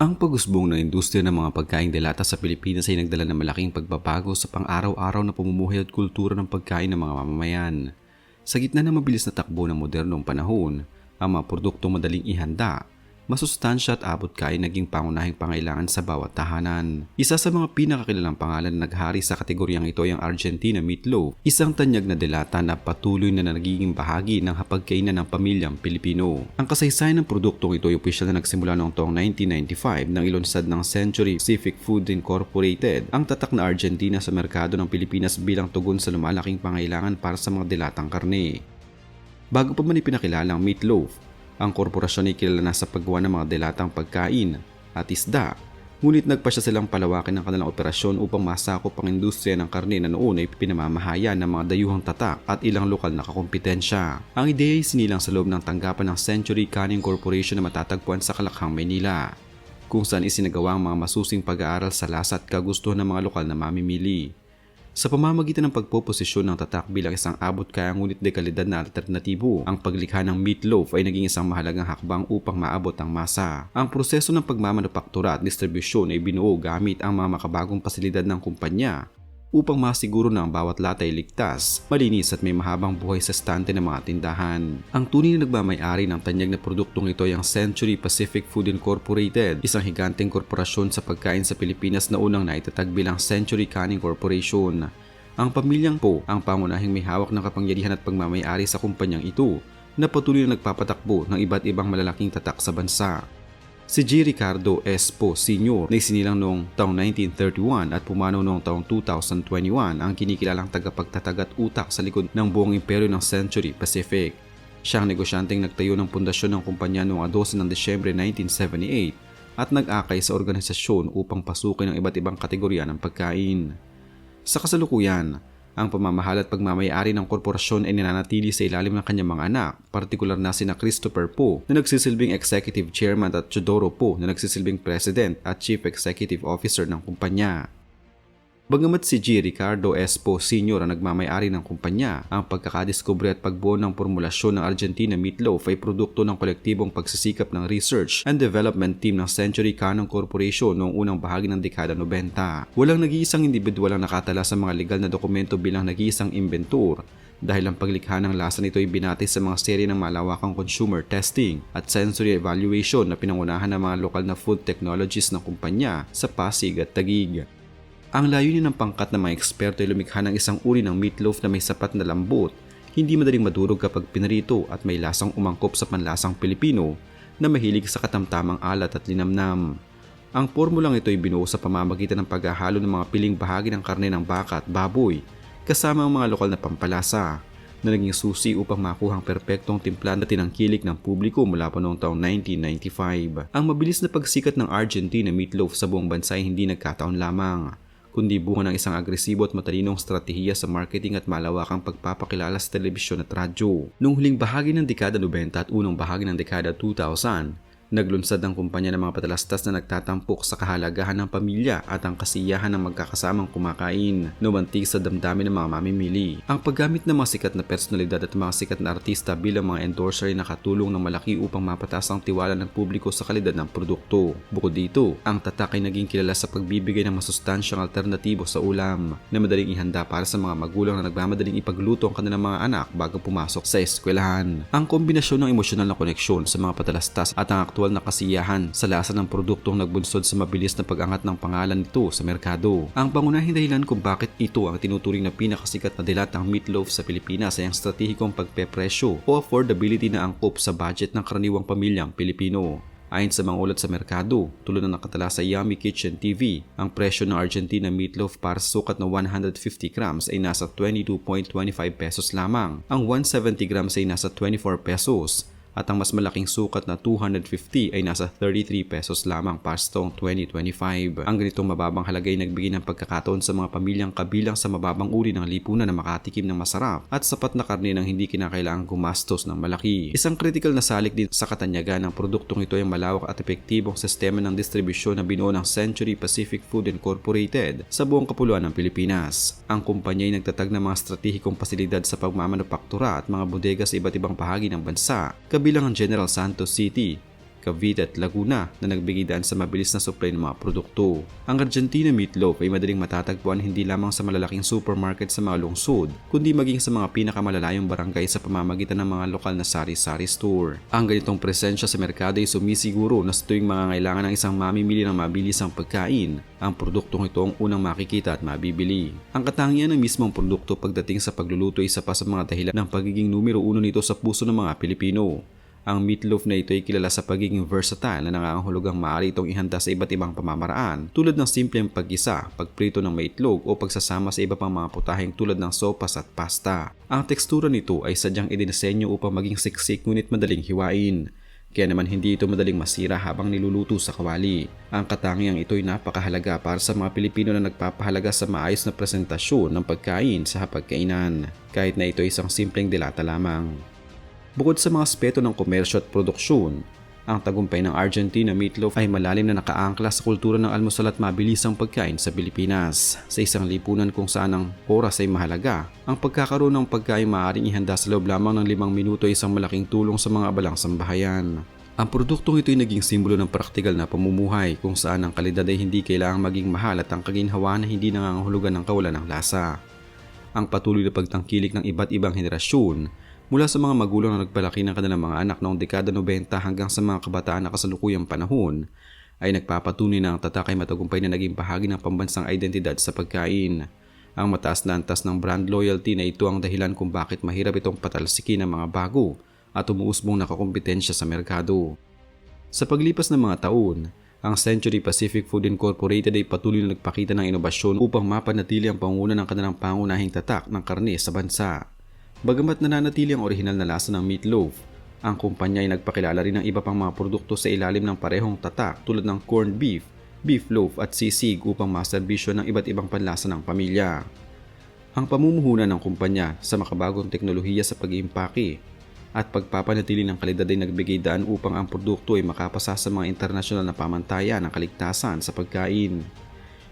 Ang pag-usbong ng industriya ng mga pagkaing delata sa Pilipinas ay nagdala ng malaking pagbabago sa pang-araw-araw na pamumuhay at kultura ng pagkain ng mga mamamayan. Sa gitna ng mabilis na takbo ng modernong panahon, ang mga produktong madaling ihanda, masustansya at abot-kaya naging pangunahing pangailangan sa bawat tahanan. Isa sa mga pinakakilalang pangalan na naghari sa kategoryang ito ay ang Argentina Meatloaf, isang tanyag na delata na patuloy na nagiging bahagi ng hapagkainan ng pamilyang Pilipino. Ang kasaysayan ng produktong ito ay opisyal na nagsimula noong taong 1995 nang ilunsad ng Century Pacific Foods Incorporated ang tatak na Argentina sa merkado ng Pilipinas bilang tugon sa lumalaking pangailangan para sa mga delatang karne. Bago pa man ipinakilala ang Meatloaf, ang korporasyon ay kilala na sa paggawa ng mga delatang pagkain at isda, ngunit nagpasya silang palawakin ang kanilang operasyon upang masakop ang industriya ng karne na noon ay pinamamahaya ng mga dayuhang tatak at ilang lokal na kakumpetensya. Ang ideya ay sinilang sa loob ng tanggapan ng Century Canning Corporation na matatagpuan sa Kalakhang, Maynila, kung saan isinagawa ang mga masusing pag-aaral sa lasa at kagustuhan ng mga lokal na mamimili. Sa pamamagitan ng pagpoposisyon ng tatak bilang isang abot-kaya ngunit dekalidad na alternatibo, ang paglikha ng Meatloaf ay naging isang mahalagang hakbang upang maabot ang masa. Ang proseso ng pagmamanufaktura at distribusyon ay binuo gamit ang mga makabagong pasilidad ng kumpanya upang masiguro na ang bawat lata ay ligtas, malinis at may mahabang buhay sa estante ng mga tindahan. Ang tunay na nagmamay-ari ng tanyag na produktong ito ay ang Century Pacific Foods Incorporated, isang higanteng korporasyon sa pagkain sa Pilipinas na unang naitatag bilang Century Canning Corporation. Ang pamilyang Po ang pangunahing may hawak ng kapangyarihan at pagmamay-ari sa kumpanyang ito na patuloy na nagpapatakbo ng iba't ibang malalaking tatak sa bansa. Si G. Ricardo S. Po Sr. na isinilang noong taong 1931 at pumanaw noong taong 2021 ang kinikilalang tagapagtatag at utak sa likod ng buong imperyo ng Century Pacific. Siya ang negosyanteng nagtayo ng pundasyon ng kumpanya noong 12 ng Desyembre 1978 at nag-akay sa organisasyon upang pasukin ang iba't ibang kategorya ng pagkain. Sa kasalukuyan, ang pamamahal at pagmamay-ari ng korporasyon ay ninanatili sa ilalim ng kanyang mga anak, partikular na sina Christopher Po na nagsisilbing Executive Chairman at Teodoro Po na nagsisilbing President at Chief Executive Officer ng kumpanya. Bagamat si G. Ricardo S. Po Sr. ang nagmamay-ari ng kumpanya, ang pagkakadiskubre at pagbuo ng formulasyon ng Argentina Meatloaf ay produkto ng kolektibong pagsisikap ng Research and Development Team ng Century Canning Corporation noong unang bahagi ng dekada 90. Walang nag-iisang individual ang nakatala sa mga legal na dokumento bilang nag-iisang inventor, dahil ang paglikha ng lasa nito ay binati sa mga serye ng malawakang consumer testing at sensory evaluation na pinangunahan ng mga lokal na food technologists ng kumpanya sa Pasig at Taguig. Ang layunin ng pangkat ng mga eksperto ay lumikha ng isang uri ng meatloaf na may sapat na lambot, hindi madaling madurog kapag pinarito at may lasang umangkop sa panlasang Pilipino na mahilig sa katamtamang alat at linamnam. Ang formulang ito ay binuo sa pamamagitan ng paghahalo ng mga piling bahagi ng karne ng baka at baboy kasama ang mga lokal na pampalasa na naging susi upang makuhang perpektong timpla na tinangkilik ng publiko mula pa noong taong 1995. Ang mabilis na pagsikat ng Argentina Meatloaf sa buong bansa ay hindi nagkataon lamang, kundi bunga ng isang agresibo at matalinong estratehiya sa marketing at malawakang pagpapakilala sa telebisyon at radyo. Noong huling bahagi ng dekada 90 at unang bahagi ng dekada 2000, naglunsad ang kumpanya ng mga patalastas na nagtatampok sa kahalagahan ng pamilya at ang kasiyahan ng magkakasamang kumakain na umantig sa damdamin ng mga mamimili. Ang paggamit ng mga sikat na personalidad at mga sikat na artista bilang mga endorser ay nakatulong ng malaki upang mapataas ang tiwala ng publiko sa kalidad ng produkto. Bukod dito, ang tatak ay naging kilala sa pagbibigay ng masustansyang alternatibo sa ulam na madaling ihanda para sa mga magulang na nagmamadaling ipagluto ang kanilang mga anak bago pumasok sa eskwelahan. Ang kombinasyon ng emosyonal na koneksyon sa mga patalastas at ang na kasiyahan sa lasa ng produktong nagbunsod sa mabilis na pag-angat ng pangalan nito sa merkado. Ang pangunahing dahilan kung bakit ito ang tinuturing na pinakasikat na delatang meatloaf sa Pilipinas ay ang stratehikong pagpepresyo o affordability na angkop sa budget ng karaniwang pamilyang Pilipino. Ayon sa mga ulat sa merkado, tulad ng nakatala sa Yummy Kitchen TV, ang presyo ng Argentina Meatloaf para sa sukat na 150 grams ay nasa 22.25 pesos lamang. Ang 170 grams ay nasa 24 pesos. At ang mas malaking sukat na 250 ay nasa 33 pesos lamang para sa taong 2025. Ang ganitong mababang halaga ay nagbigay ng pagkakataon sa mga pamilyang kabilang sa mababang uri ng lipunan na makatikim ng masarap at sapat na karne nang hindi kinakailangang gumastos ng malaki. Isang critical na salik din sa katanyagan ng produktong ito ay malawak at epektibong sistema ng distribusyon na binuo ng Century Pacific Foods Incorporated sa buong kapuluan ng Pilipinas. Ang kumpanya ay nagtatag ng mga estratehikong pasilidad sa pagmamanufaktura at mga bodega sa iba't ibang bahagi ng bansa, kabilang ang General Santos City, Cavite at Laguna na nagbigay daan sa mabilis na supply ng mga produkto. Ang Argentina meatloaf ay madaling matatagpuan hindi lamang sa malalaking supermarket sa mga lungsod, kundi maging sa mga pinakamalalayong barangay sa pamamagitan ng mga lokal na sari-sari store. Ang ganitong presensya sa merkado ay sumisiguro na sa tuwing mangangailangan ng isang mamimili ng mabilisang pagkain, ang produktong ito ang unang makikita at mabibili. Ang katangian ng mismong produkto pagdating sa pagluluto ay isa pa sa mga dahilan ng pagiging numero 1 nito sa puso ng mga Pilipino. Ang meatloaf na ito ay kilala sa pagiging versatile na nangangahulugang maaari itong ihanda sa iba't ibang pamamaraan tulad ng simpleng paggisa, pagprito ng maitlog o pagsasama sa iba pang mga putaheng tulad ng sopas at pasta. Ang tekstura nito ay sadyang idinisenyo upang maging siksik ngunit madaling hiwain. Kaya naman hindi ito madaling masira habang niluluto sa kawali. Ang katangiang ito ay napakahalaga para sa mga Pilipino na nagpapahalaga sa maayos na presentasyon ng pagkain sa hapagkainan, kahit na ito ay isang simpleng dilata lamang. Bukod sa mga aspeto ng komersyo at produksyon, ang tagumpay ng Argentina meatloaf ay malalim na nakaangkla sa kultura ng almusal at mabilisang pagkain sa Pilipinas. Sa isang lipunan kung saan ang oras ay mahalaga, ang pagkakaroon ng pagkain maaaring ihanda sa loob lamang ng 5 minuto ay isang malaking tulong sa mga abalang sambahayan. Ang produktong ito ay naging simbolo ng praktikal na pamumuhay kung saan ang kalidad ay hindi kailangang maging mahal at ang kaginhawaan ay hindi nangangahulugan ng kawalan ng lasa. Ang patuloy na pagtangkilik ng iba't ibang henerasyon mula sa mga magulang na nagpalaki ng kanilang mga anak noong dekada 90 hanggang sa mga kabataan na kasalukuyang panahon ay nagpapatunay na ang tatak ay matagumpay na naging bahagi ng pambansang identidad sa pagkain. Ang mataas na antas ng brand loyalty na ito ang dahilan kung bakit mahirap itong patalsikin ng mga bago at umuusbong na kakumpetensya sa merkado. Sa paglipas ng mga taon, ang Century Pacific Food Incorporated ay patuloy na nagpakita ng inobasyon upang mapanatili ang panguna ng kanilang pangunahing tatak ng karne sa bansa. Bagamat nananatili ang orihinal na lasa ng meatloaf, ang kumpanya ay nagpakilala rin ng iba pang mga produkto sa ilalim ng parehong tatak tulad ng corned beef, beef loaf at sisig upang maserbisyo ng iba't ibang panlasa ng pamilya. Ang pamumuhunan ng kumpanya sa makabagong teknolohiya sa pag-iimpake at pagpapanatili ng kalidad ay nagbigay daan upang ang produkto ay makapasa sa mga internasyonal na pamantayan ng kaligtasan sa pagkain.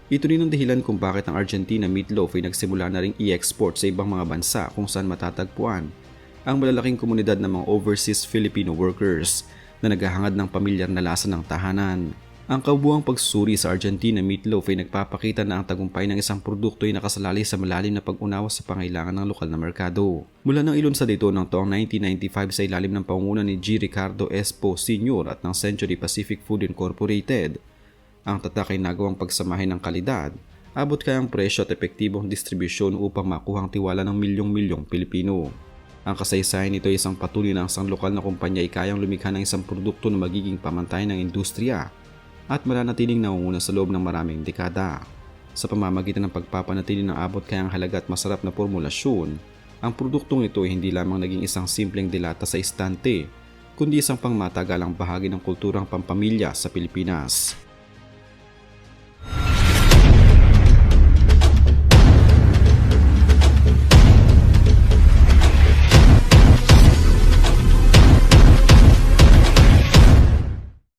Ito rin ang dahilan kung bakit ang Argentina meatloaf ay nagsimula na ring i-export sa ibang mga bansa kung saan matatagpuan ang malalaking komunidad ng mga overseas Filipino workers na naghahangad ng pamilyar na lasa ng tahanan. Ang kabuuang pagsusuri sa Argentina meatloaf ay nagpapakita na ang tagumpay ng isang produkto ay nakasalalay sa malalim na pag-unawa sa pangailangan ng lokal na merkado. Mula ng ilunsad ito noong taong 1995 sa ilalim ng pangunguna ni G. Ricardo Espo Sr. at ng Century Pacific Food Incorporated, ang tatak ay nagawang pagsamahin ng kalidad, abot kayang presyo at epektibong distribusyon upang makuhang tiwala ng milyong-milyong Pilipino. Ang kasaysayan nito ay isang patuloy na isang lokal na kumpanya ay kayang lumikha ng isang produkto na magiging pamantayan ng industriya at mananatiling nangunguna sa loob ng maraming dekada. Sa pamamagitan ng pagpapanatili ng abot kayang halaga at masarap na formulasyon, ang produktong ito ay hindi lamang naging isang simpleng dilata sa istante, kundi isang pangmatagalang bahagi ng kulturang pampamilya sa Pilipinas.